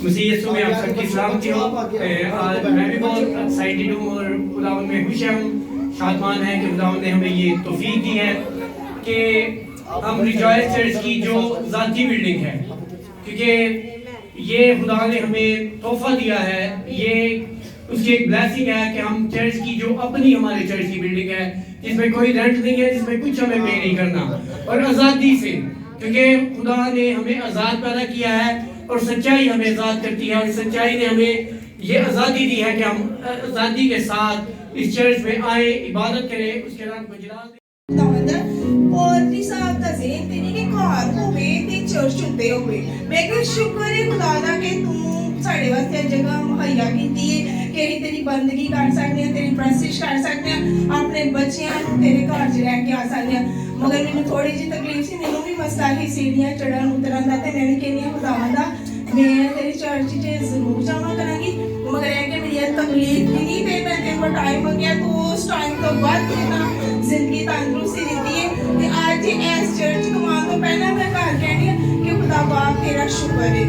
मसीह यीशु में आप सबकी सलामती हो। आज मैं भी बहुत एक्साइटेड हूँ और खुदावंद में खुश हूँ, शादमान है कि खुदावंद ने हमें ये तौफीक दी है कि हम रिजॉइस चर्च की जो ज़ाती बिल्डिंग है, क्योंकि ये खुदा ने हमें तोहफा दिया है, ये उसकी एक ब्लेसिंग है कि हम चर्च की जो अपनी हमारे चर्च की बिल्डिंग है, जिसमें कोई रेंट नहीं है, जिसमें कुछ हमें पे नहीं करना, और आज़ादी से, क्योंकि खुदा ने हमें आज़ाद पैदा किया है और सच्चाई हमें आज़ाद करती है, और सच्चाई ने हमें ये आज़ादी दी है कि हम आज़ादी के साथ इस चर्च में आए, इबादत करें, उसके रंग बजला दें। पौत्री साहब ਦਾ ਜ਼ੇਨ ਤੇਰੀ ਕੇ ਘਰ ਹੋਵੇ ਤੇ ਚਰਚ ਉੱਤੇ ਹੋਵੇ। ਮੈਂ ਕਿਹਾ ਸ਼ੁਕਰ ਹੈ ਖੁਦਾ ਦਾ ਕਿ ਤੂੰ ਸਾਡੇ ਵਾਸਤੇ ਜਗ੍ਹਾ ਮੁਹੱਈਆ ਕੀਤੀ ਹੈ ਕਿ ਅਸੀਂ ਤੇਰੀ ਬੰਦਗੀ ਕਰ ਸਕਦੇ ਹਾਂ, ਤੇਰੀ ਪ੍ਰਸਤਿਸ਼ ਕਰ ਸਕਦੇ ਹਾਂ, ਆਪਣੇ ਬੱਚਿਆਂ ਨੂੰ ਤੇਰੇ ਘਰ 'ਚ ਲੈ ਕੇ ਆ ਸਕਦੇ ਹਾਂ। ਮਗਰ ਮੈਨੂੰ ਥੋੜੀ ਜਿਹੀ ਤਕਲੀਫ ਸੀ, ਮੈਨੂੰ ਵੀ ਮਸਲਾ ਸੀ ਸੀੜੀਆਂ ਚੜ੍ਹਨ ਉਤਰਨ ਦਾ, ਤੇ ਮੈਂ ਵੀ ਕਹਿੰਦੀ ਹਾਂ ਖੁਦਾਵੰਦ ਦਾ ਮੈਂ ਤੇਰੀ ਚਰਚ 'ਚ ਜ਼ਰੂਰ ਜਾਵਾਂ ਕਰਾਂਗੀ। ਮਗਰ ਇਹ ਕਿ ਮੇਰੀ ਇਹ ਤਕਲੀਫ ਵੀ ਨਹੀਂ, ਤੇ ਮੈਂ ਤੇਰੇ ਕੋਲ ਟਾਈਮ ਮੰਗਿਆ, ਤੂੰ ਉਸ ਟਾਈਮ ਤੋਂ ਬਾਅਦ ਮੈਨੂੰ ਜ਼ਿੰਦਗੀ ਤੰਦਰੁਸਤੀ ਦਿੱਤੀ ਹੈ। ਤੇ ਅੱਜ ਇਸ ਚਰਚ ਕਮਾਉਣ ਤੋਂ ਪਹਿਲਾਂ ਮੈਂ ਘਰ ਕਹਿੰਦੀ ਹਾਂ ਕਿ ਖੁਦਾ ਬਾਪ ਤੇਰਾ ਸ਼ੁਕਰ ਹੈ,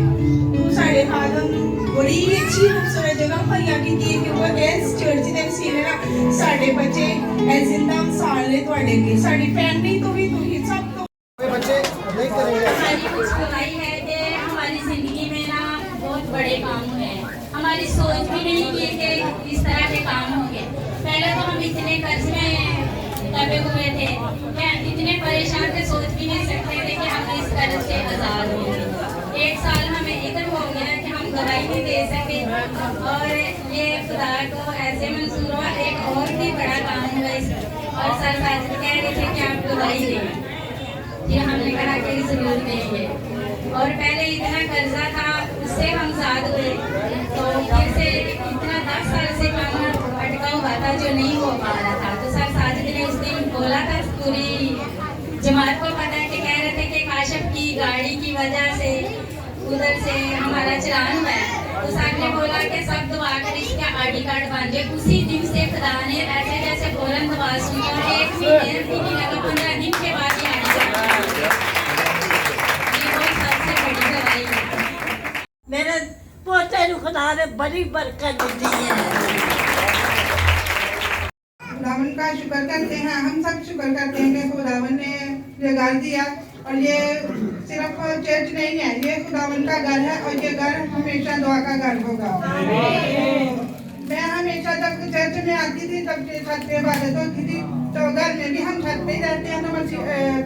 ਤੂੰ ਸਾਡੇ ਹਾਜ਼ਰ ਨੂੰ ਬੜੀ ਅੱਛੀ ਖੂਬਸੂਰਤ ਜਗ੍ਹਾ ਮੁਹੱਈਆ ਕੀਤੀ ਹੈ ਕਿ ਉਹ ਇਸ ਚਰਚ ਦੇ ਵਸੀਲੇ ਨਾਲ ਸਾਡੇ ਬੱਚੇ ਇਹ ਜ਼ਿੰਦਾ ਮਿਸਾਲ ਨੇ ਤੁਹਾਡੇ ਅੱਗੇ, ਸਾਡੀ ਫੈਮਿਲੀ ਤੋਂ ਵੀ ਤੁਸੀਂ ਸਭ ਤੋਂ बच्चे नहीं करेंगे। हमारी कुछ बुराई है कि हमारी जिंदगी में ना बहुत बड़े काम हुए हैं, हमारी सोच भी नहीं की कि इस तरह के काम होंगे। पहले तो हम इतने कर्ज में दबे हुए थे, इतने परेशान थे, सोच भी नहीं सकते थे कि हम इस कर्ज से आज़ाद होंगे। एक साल हमें इधर हो गया कि हम गवाही नहीं दे सके, और ये खुदा को ऐसे मंजूर हुआ, एक और भी बड़ा काम हुआ इसमें। और सर साजिद कह रहे थे कि आप गवाही दें, ये हमने कहा कि जरूर देंगे। और पहले इतना कर्जा था, उससे हम आज़ाद हुए, तो फिर से इतना 10 साल से काम अटका हुआ था जो नहीं हो पा रहा था। तो सर साजिद ने उस दिन बोला था, पूरी जमात को पता है कि कह रहे थे कि काशिफ की गाड़ी की वजह से उधर से हमारा चलान हुआ है, तो सर ने बोला कि सब दुआ कर इसका ID कार्ड बन जाए। उसी दिन से खुदा ने ऐसे जैसे फौरन दुआ सुनी, और 1 महीने भी नहीं लगा, 15 दिन के बाद ही ID कार्ड, ये बहुत सबसे बड़ी दवाई है। मेरे पोते ਨੂੰ खुदा ने बड़ी बरकत दी है। खुदावन का शुक्र करते हैं, हम सब शुक्र करते हैं कि खुदावन ने ये घर दिया, और ये सिर्फ चर्च नहीं है, ये खुदावन का घर है, और ये घर हमेशा दुआ का घर होगा। मैं हमेशा जब चर्च में आती थी तब छत पे इबादत होती थी, तो घर में भी हम छत पे ही रहते हैं, तो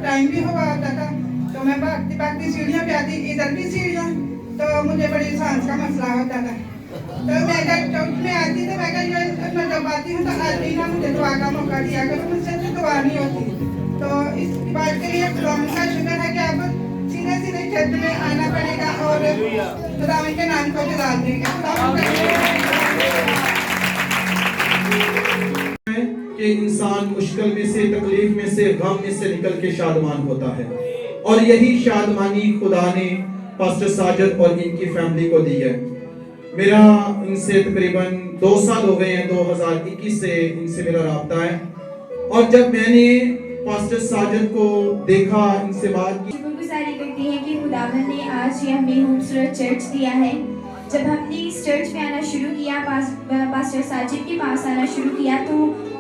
टाइम भी हुआ होता था, तो मैं भागती भागती सीढ़ियाँ पे आती, इधर भी सीढ़ियाँ, तो मुझे बड़ी सांस का मसला होता था। तो मैं जब चौक में आती थी, मैं जब आती हूँ तो आती ना मुझे दुआ का मौका दिया करो, मुझसे तो दुआ नहीं होती। तो इस बात के लिए खुदावन का शुक्र है कि अब सीधे सीधे चर्च में आना पड़ेगा और खुदावन के नाम को जला देंगे। कि इंसान मुश्किल में से, तकलीफ में से, गम में से निकल के शादमान होता है, और यही शादमानी खुदा ने पास्टर साजिद और इनकी फैमिली को दी है। मेरा इनसे तकरीबन 2 साल हो गए हैं, 2021 से इनसे मेरा राब्ता है, और जब मैंने पास्टर साजिद को देखा, इनसे बात की, शुक्रगुजारी करती हैं कि खुदावन ने आज ये हमें खूबसूरत चर्च दिया है। जब हमने इस चर्च में आना शुरू किया, पास्टर साजिद के पास आना शुरू किया, तो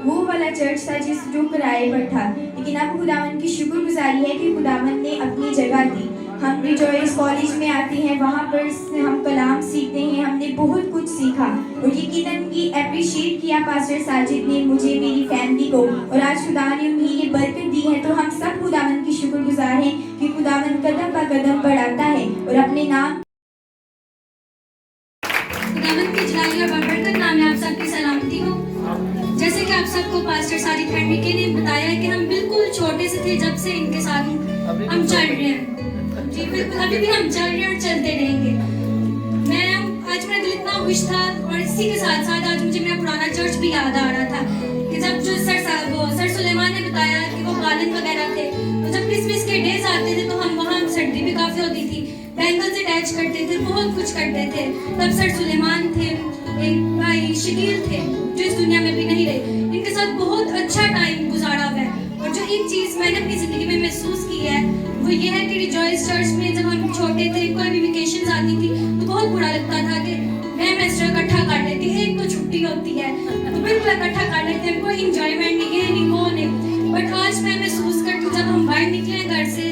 वो वाला चर्च था जो किराए पर था, लेकिन अब खुदावन की शुक्रगुजारी है कि खुदावन ने अपनी जगह दी। हम रिजॉइस कॉलेज में आते हैं, वहाँ पर हम कलाम सीखते हैं, हमने बहुत कुछ सीखा, और यकीनन कि अप्रिशिएट किया पास्टर साजिद ने मुझे, मेरी फैमिली को, और आज खुदा ने उन्हें ये बरकत दी है। तो हम सब खुदावन की शुक्रगुजार हैं कि खुदावन कदम पर कदम बढ़ाता है और अपने नाम खुदावंद की जलाली और बरकत नाम में आप सबकी सलामती हो। जैसे कि आप सबको पास्टर साजिद फैमिली ने बताया कि हम बिल्कुल छोटे से थे जब से इनके साथ हम चल रहे हैं। जी बिल्कुल, अभी भी हम चल रहे हैं और चलते रहेंगे। मैं आज मेरा दिल इतना खुश था, और इसी के साथ साथ आज मुझे मेरा पुराना चर्च भी याद आ रहा था कि जब जो सर सुलेमान ने बताया कि वो गार्डन वगैरह थे, तो जब क्रिसमस के डेज आते थे तो हम वहाँ सर्दी भी काफ़ी होती थी, बैंगल्स अटैच करते थे, बहुत कुछ करते थे। तब सर सुलेमान थे, एक भाई शकील थे जो इस दुनिया में भी नहीं रहे, इनके साथ बहुत अच्छा टाइम गुजारा हुआ है। और जो एक चीज़ मैंने अपनी ज़िंदगी में महसूस की है वो ये है कि रिजॉइस चर्च में जब हम छोटे थे, कोई भी वेकेशन आती थी तो बहुत बुरा लगता था कि मैं मेस्टर इकट्ठा कर लेती, एक तो छुट्टी होती है तो बिल्कुल इकट्ठा कर लेते हैं, कोई इंजॉयमेंट नहीं, ये नहीं वो नहीं। बट आज मैं महसूस करती हूँ जब हम बाहर निकले हैं घर से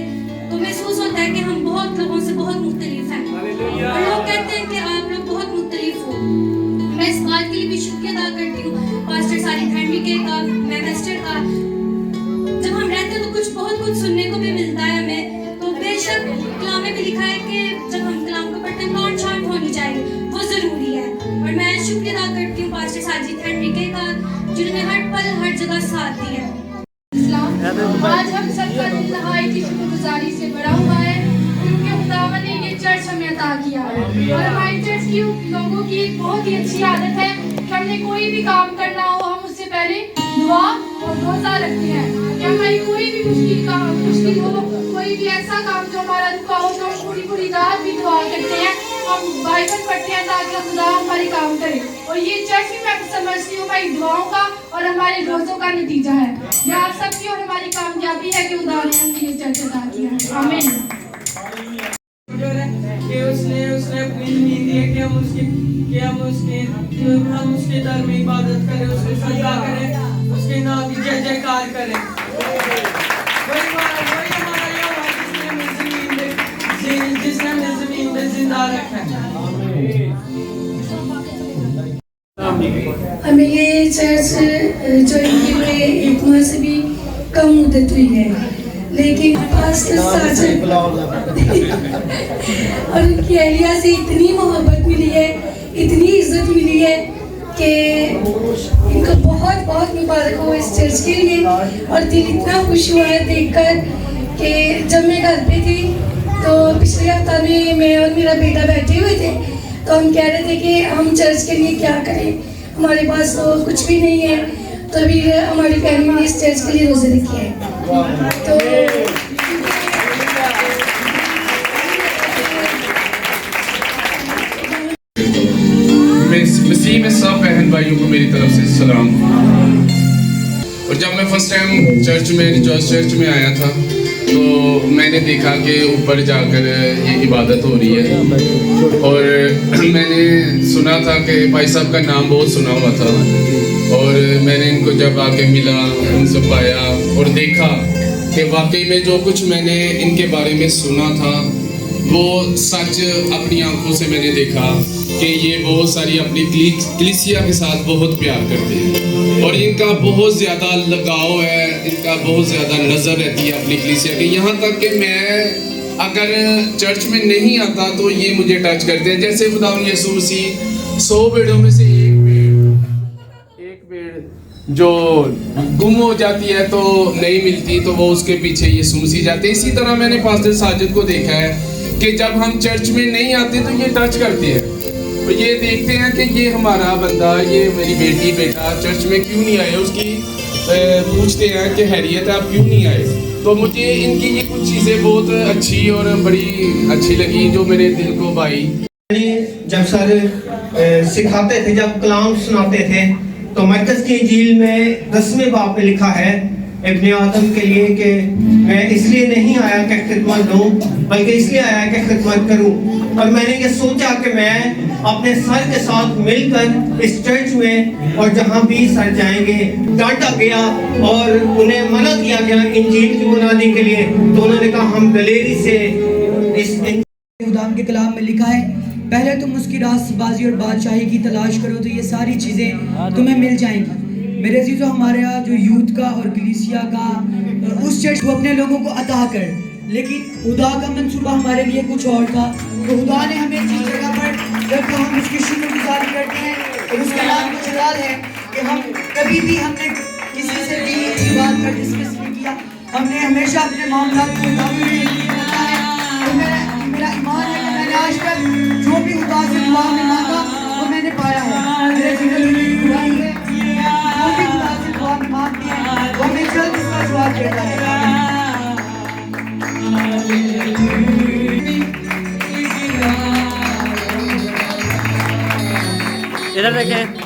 तो महसूस होता है कि हम बहुत लोगों से बहुत मुख्तलिफ हैं और लोग कहते हैं कि आप लोग बहुत मुख्तलिफ हो। मैं इस बात के लिए भी शुक्रिया अदा करती हूँ पास्टर साजिद हेनरिके का, मैं मेस्टर का। जब हम रहते हैं तो बहुत कुछ सुनने को भी मिलता है हमें, तो बेशक कलाम में भी लिखा है कि जब हम कलाम को पढ़ते हैं नॉट शांत होनी चाहिए, वो ज़रूरी है। और मैं शुक्रिया अदा करती हूँ पास्टर साजिद हेनरिके का जिन्होंने हर पल हर जगह साथ दिया। आज हम सबका दिल नहायत ही शुक्रगुजारी से भरा हुआ है क्योंकि खुदावन ने ये चर्च हमें अता किया है। और हमारी चर्च की लोगों की एक बहुत ही अच्छी आदत है कि हमने कोई भी काम करना हो हम उससे पहले दुआ और रोज़ा रखते हैं कि हमारी कोई भी मुश्किल हो, कोई भी ऐसा काम जो हमारा रुका हो तो हम पूरी रात भी दुआ करते हैं, हम बाइबल पढ़ते हैं ताकि खुदा हमारे काम करे। और ये चर्च भी मैं समझती हूँ हमारी दुआओं का और हमारे रोज़ों का नतीजा है। यह आप सबकी और हमारी कामयाबी है कि खुदा ने हमें ये चर्च अता किया है। आमीन। कि उसने अपनी ज़मीन दी है कि हम उसके दर में इबादत करें, उसके सजदा करें, उसके नाम की जय जयकार करें। वही हमारा ये है जिसने हमें ज़मीन में जिंदा रखा है। हमें ये चर्च ज्वाइन किए हुए 1 माह से भी कम मुद्दत हुई है, लेकिन पास्टर साजिद और उनकी एहलिया से इतनी मोहब्बत मिली है, इतनी इज्जत मिली है कि इनको बहुत बहुत मुबारक हो इस चर्च के लिए। और दिल इतना खुश हुआ है देखकर कि जब मैं घर पे थी तो पिछले हफ्ता में मैं और मेरा बेटा बैठे हुए थे तो हम कह रहे थे कि हम चर्च के लिए क्या करें, हमारे पास तो कुछ भी नहीं है। तो अभी हमारी फैमिली ने इस चर्च के लिए रोज़े रखे हैं। तो मसीह में सब बहन भाइयों को मेरी तरफ से सलाम। और जब मैं फर्स्ट टाइम चर्च में रिजॉइस चर्च में आया था तो मैंने देखा कि ऊपर जाकर ये इबादत हो रही है और मैंने सुना था कि भाई साहब का नाम बहुत सुना हुआ था और मैंने इनको जब आके मिला, उनसे पाया और देखा कि वाकई में जो कुछ मैंने इनके बारे में सुना था वो सच अपनी आंखों से मैंने देखा कि ये बहुत सारी अपनी कलीसिया के साथ बहुत प्यार करते हैं और इनका बहुत ज़्यादा लगाव है, इनका बहुत ज़्यादा नज़र रहती है अपनी कलीसिया की। यहाँ तक कि मैं अगर चर्च में नहीं आता तो ये मुझे टच करते हैं। जैसे खुदावंद यीशु मसीह 100 भेड़ों में से एक भेड़ जो गुम हो जाती है तो नहीं मिलती तो वो उसके पीछे यीशु मसीह जाते हैं। इसी तरह मैंने पास्टर साजिद को देखा है कि जब हम चर्च में नहीं आते तो ये टच करते हैं और ये देखते हैं कि ये हमारा बंदा, ये मेरी बेटी बेटा चर्च में क्यों नहीं आए, उसकी पूछते हैं कि हैरियत आप क्यों नहीं आए। तो मुझे इनकी ये कुछ चीज़ें बहुत अच्छी और बड़ी अच्छी लगी जो मेरे दिल को भाई। जब सर सिखाते थे, जब कलाम सुनाते थे तो मरकज़ की इंजील में 10वें बाब में लिखा है इब्ने आदम के लिए कि मैं इसलिए नहीं आया कि खिदमत दूं बल्कि इसलिए आया कि खिदमत करूं। और मैंने ये सोचा कि मैं अपने सर के साथ मिलकर इस चर्च में और जहां भी सर जाएंगे डांटा गया और उन्हें मना किया गया इंजील की बुनियादी के लिए, तो उन्होंने कहा हम दलेरी से इस खुदाम के कलाम में लिखा है पहले तुम उसकी रास्तबाजी और बादशाही की तलाश करो तो ये सारी चीज़ें तुम्हें मिल जाएंगी। मेरे अजीज़ों, हमारे यहाँ जो यूथ का और कलीसिया का उस चर्च को अपने लोगों को अता कर, लेकिन खुदा का मंसूबा हमारे लिए कुछ और था। तो खुदा ने हमें जिस जगह पर रखा हम उसकी शुक्रगुजारी करते हैं और उसका नाम का जलाल है कि हम कभी भी हमने किसी से भी ये बात का डिस्कस नहीं किया, हमने हमेशा अपने मामला को खुदा के लिए रखा है। और मेरा ईमान है कि मैंने आज तक जो भी खुदा से दुआ में मांगा वो मैंने पाया है। मेरे जीवन में दुआ है जो भी खुदा से दुआ में मांगते हैं वो हमें जल्द उसका जवाब देता है। इधर देखें।